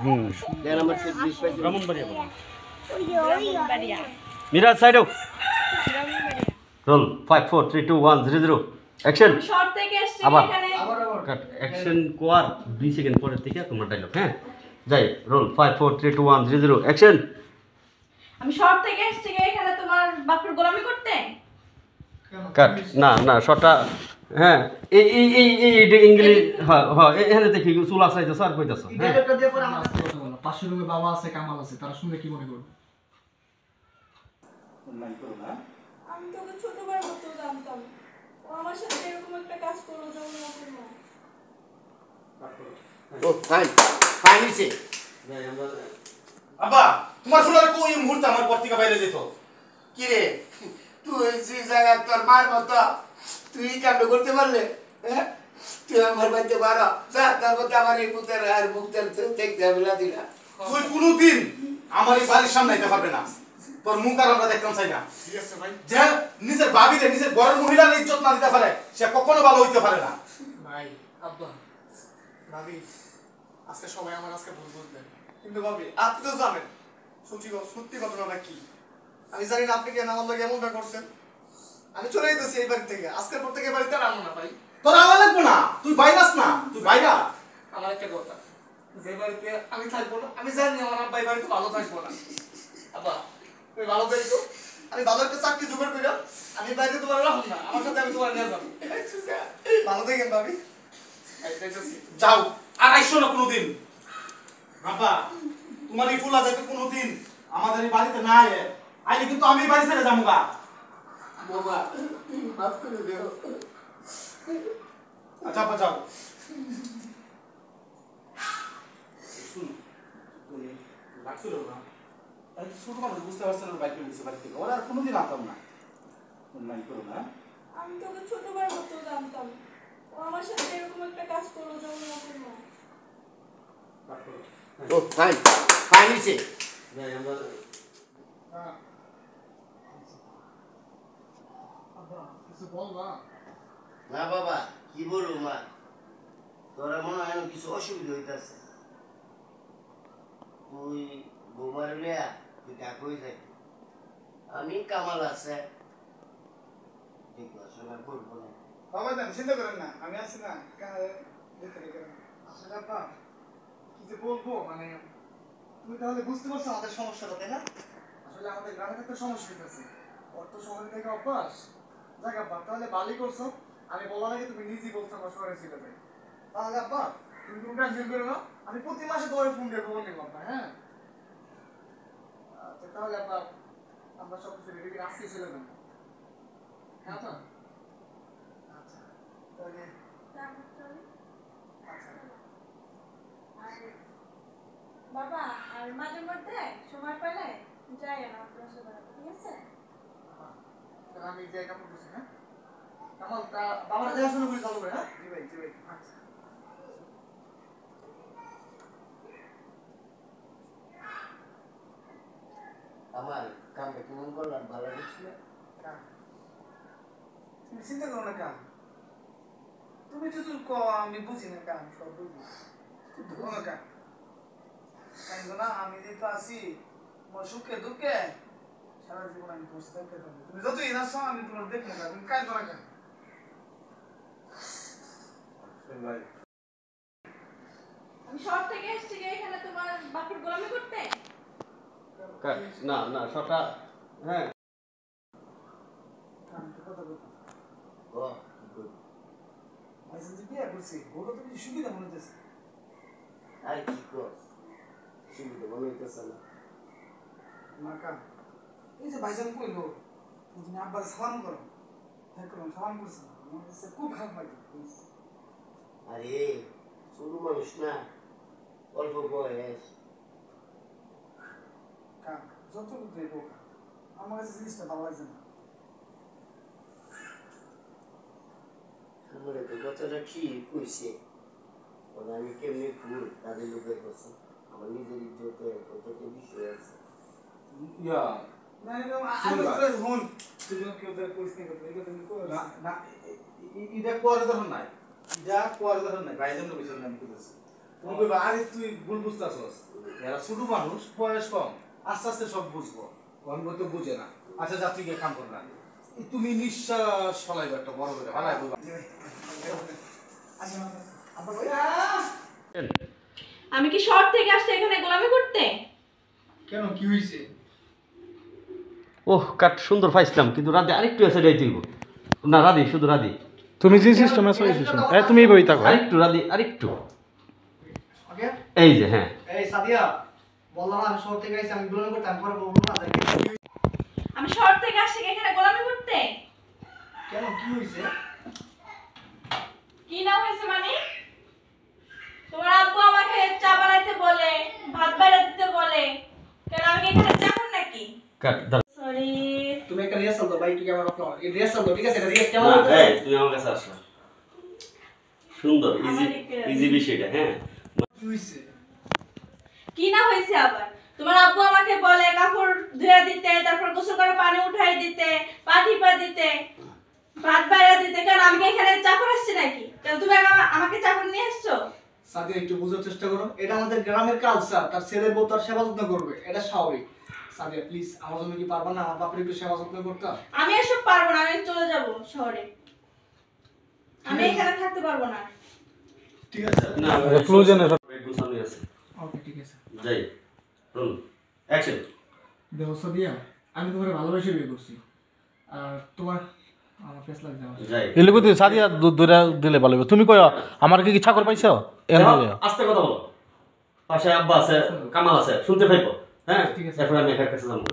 দেন আমার 20 পয়সা ব্রাহ্মণবাড়িয়া বলো Miraj side out roll 5 4 3 2 1 0 0 action short থেকে এসেছি আবার এখানে কাট অ্যাকশন কোয়ার 2 সেকেন্ড পরের থেকে তোমার ডায়লগ হ্যাঁ যাই রোল 5 4 3 2 1 0 0 অ্যাকশন আমি শর্ট থেকে এসেছি এখানে তোমার বাপের গোলামি করতে কাট না না শর্টটা হ্যাঁ এই এই এই এই ইংলিশ হ্যাঁ হ্যাঁ এখানে দেখি চুল আসাইতেছ আর কইতাছ হ্যাঁ এটা দিয়ে পরে আমার কাছে কথা বলো পাশের রুমে বাবা আছে কামাল আছে তারা শুনলে কি মনে করবে অনলাইন করো না আমি তো ওকে ছোটবার মতো জানতাম ও আমার সাথে এরকম একটা কাজ করলো যেমন ওকে না ও ফাইন ফাইন হইছে যাই আমরা আব্বা তোমার শোনার কোন এই মুহূর্তে আমার ঘর থেকে বাইরে যেত কি রে তুই যে জায়গা তোর মার মতো তুই কাণ্ড করতে পারলে হ্যাঁ তুই আমার বাড়িতে বাড়া যা তারপর আমার এই পুতের আর মুক্তের দেখতে হবে দিলা তুই কোনোদিন আমার এই বাড়ির সামনে আইতে পারবে না তোর মুখ আর আমরা দেখতাম চাই না ঠিক আছে ভাই যে নিজের ভাবিরে নিজের ঘরের মহিলার ইজ্জত না দিতে পারে সে কখনো ভালো হইতে পারে না ভাই আব্বা ভাবি আজকে সবাই আমার আজকে ভুল বুঝবেন কিন্তু ভাবি আপনি তো জানেন সত্যি ঘটনাটা কি আমি জানি না আপনি কেন আমার লাগে এমনটা করছেন আমি চলে যেতেছি এই বাড়ি থেকে আজকের পর থেকে এই বাড়িতে আর আনবো না ভাই তোর আমার লাগবে না তুই বাইরাস না তুই বাইরা আমার একটা কথা যে বাড়িতে আমি থাকবো না আমি জানি আমার আব্বা এই বাড়িতে ভালো থাকবো না আব্বা তুমি ভালো থাকো আমি ভালো একটা চাকরি জোগাড় করে আমি বাইরে তোমার রাখুন না আমার সাথে আমি তোমার নিয়ে যাবো ভালো থাকেন ভাবি যাও আর আইসো না কোনোদিন বাবা তোমার এই ফুলা যাইতে কোনোদিন আমাদের এই বাড়িতে না আইলে কিন্তু আমি এই বাড়ি ছেড়ে যাবো গা বাবা মাফ করে দিও আচ্ছা আপা যাও শুনো তুমি লাগছিল না তাই ছোট মানুষ বুঝতে পারছেন ওর বাইক নিচ্ছে বাড়ি থেকে ওরা আর কোনোদিন আনতাম না অনলাইন করো না আমি তো ওকে ছোটবার মতো জানতাম ও আমার সাথে এরকম একটা কাজ করলো যেমন ওকে না ও ফাইন ফাইন হইছে যাই আমরা কিছু বলবা না বাবা কি বলবো মা তোরা মনে হয় কিছু অসুবিধা হইতাছে তুই বৌমার লিয়া তুই কাকুই যাই আমি কামাল আছে দেখাশোনা করবো না বাবা জান চিন্তা করেন না আমি আছি না দেখে দেখে আসলে আপা কি যে বলবো মানে তুমি তাহলে বুঝতে পারছো আমাদের সমস্যাটা তাই না আসলে আমাদের গ্রামে একটা সমস্যা হইতেছে অর্থ শহরে থেকে অভ্যাস যাক আব্বা তাহলে বালি করছো আমি বলার আগে তুমি নিজেই বলছো আমার শহরে ছিল তাই তাহলে আব্বা তুমি কোনো টেনশন করো না আমি প্রতি মাসে তোমার ফোন দিয়ে খবর নিব আব্বা হ্যাঁ আচ্ছা তাহলে আব্বা আমরা সব কিছু রেডি আজকে চলে যাবো হ্যাঁ আব্বা আচ্ছা তাহলে বাবা আর মাঝে মধ্যে সময় পেলে যাই না আপনার সাথে ঠিক আছে আমি যে কাপড় দিছি হ্যাঁ কামাল তা বাবার দেখাশোনা করে চালু করে হ্যাঁ জি ভাই আচ্ছা আমার কামটা কেমন করলাম ভালো হয়েছিল তুমি চিন্তা করো না কাম তুমি যদি আমি বুঝি না কাম সব বুঝি কোনো কাম না আমি যেহেতু আছি তোমার সুখে দুঃখে সারা জীবন আমি তোমার সাথে থাকবো তুমি যতই আসো আমি তোমার দেখবো না তুমি কাজ করো না আমি শর্ট থেকে এসেছি এখানে তোমার বাপের গোলামি করতে কাট না না শর্টটা হ্যাঁ কথা বলতো ও আচ্ছা যে বিয়ে করছি ওটা তুমি সুবিধা মনে হচ্ছে আর কি কর সুবিধা মনে হইতেছে না না কাম এই যে ভাইজান কইলো তুমি আব্বার সালাম করো হ্যাঁ করো সালাম করছো আমার কাছে খুব খারাপ লাগে আরে ছোট মানুষ না অল্প বয়স কাম যত বুঝলে বোকা আমার কাছে জিনিসটা ভালো লাগছে না আমার তো কথাটা ঠিক কইছে ওরা আমি কেমনি ফুল তাদের লোকের কথা আমার নিজের ইজ্জতে কতটা বিষয় আছে ইয়া না আমি হন তুই যেন কেউ তার পরিস্থিতি করতে এটা তুমি কই না না এটা কোয়ার ধরন নাই এটা কোয়ার ধরন নাই বাইজন বিষয় আমি কইতেছি তুমি কইবা আরে তুই ভুল বুঝতাছস, এরা ছোট মানুষ, বয়স কম, আস্তে আস্তে সব বুঝবো, অন্য তো বুঝে না। আচ্ছা যা, তুই গিয়ে কাম কর না, তুমি নিঃশ্বাস ফলাইবা একটা বড় করে ফলাই বলবা। আচ্ছা আব্বা কই? আমি কি শহর থেকে আসছি এখানে গোলামি করতে? কেন কি হইছে? ওহ কাট সুন্দর পাইছিলাম, কিন্তু রাধে আরেকটু এসে যাই তুইব না। রাধি শুধু রাধি, তুমি যে সিস্টেমে আছে ওই সিস্টেম তুমি এইভাবেই থাকো। আরেকটু রাধি আরেকটু। ওকে এই যে হ্যাঁ, এই সাদিয়া বললাম না আমি শহর থেকে আইছি, আমি গোলামি করতে, আমি পরে বলবো না যাই। আমি শহর থেকে আসছি এখানে গোলামি করতে? কেন কি হইছে? কি না হয়েছে মানে? তোমার আব্বু আমাকে চা বানাইতে বলে, ভাত বানাইতে দিতে বলে, কেন আমি কি এখানে চাকর নাকি? কাট দাঁড়া। সরি। তুমি একটা রিহার্সাল দাও ভাই, একটু ক্যামেরা অফ করো। এই রিহার্সাল দাও, ঠিক আছে? এটা রিহার্সাল কেমন না, হচ্ছে? এই, তুমি আমার কাছে আসো। সুন্দর ইজি ইজি বিষয়টা। হ্যাঁ কি হইছে? কি না হয়েছে আবার? তোমার আব্বু আমাকে বলে কাপড় ধুয়ে দিতে, তারপর গোসল করে পানি উঠাই দিতে, পা টিপা দিতে, ভাত বাড়া দিতে। কেন আমি কি এখানে চাকর আসছি নাকি? কেন তুমি আমাকে চাকর নিয়ে আসছো? সাদিয়া একটু বোঝার চেষ্টা করো, এটা আমাদের গ্রামের কালচার, তার ছেলে বউ তার সেবা যত্ন করবে, এটা স্বাভাবিক। সাদিয়া প্লিজ আমার জন্য কি পারবা না আমার বাপের একটু সেবা যত্ন করতে? আমি এসব পারবো না, আমি চলে যাব শহরে। আমি এখানে থাকতে পারবো না। ঠিক আছে না প্রয়োজনে গুছানো আছে। ওকে ঠিক আছে। যাই রুল অ্যাকশন। দেখো সাদিয়া, আমি তোমাকে ভালোবেসে বিয়ে করছি, আর তোমার আমার ফেস লাগছে আমার। যাই এলিগো তুই সাদিয়া দূরে দিলে ভালো হবে। তুমি কই আমার কি চাকর পাইছো? আস্তে কথা বলো। পাশে আব্বা আছে, কামাল আছে, শুনতে পাইবো। হ্যাঁ ঠিক আছে। এরপর আমি একার কাছে যাবো।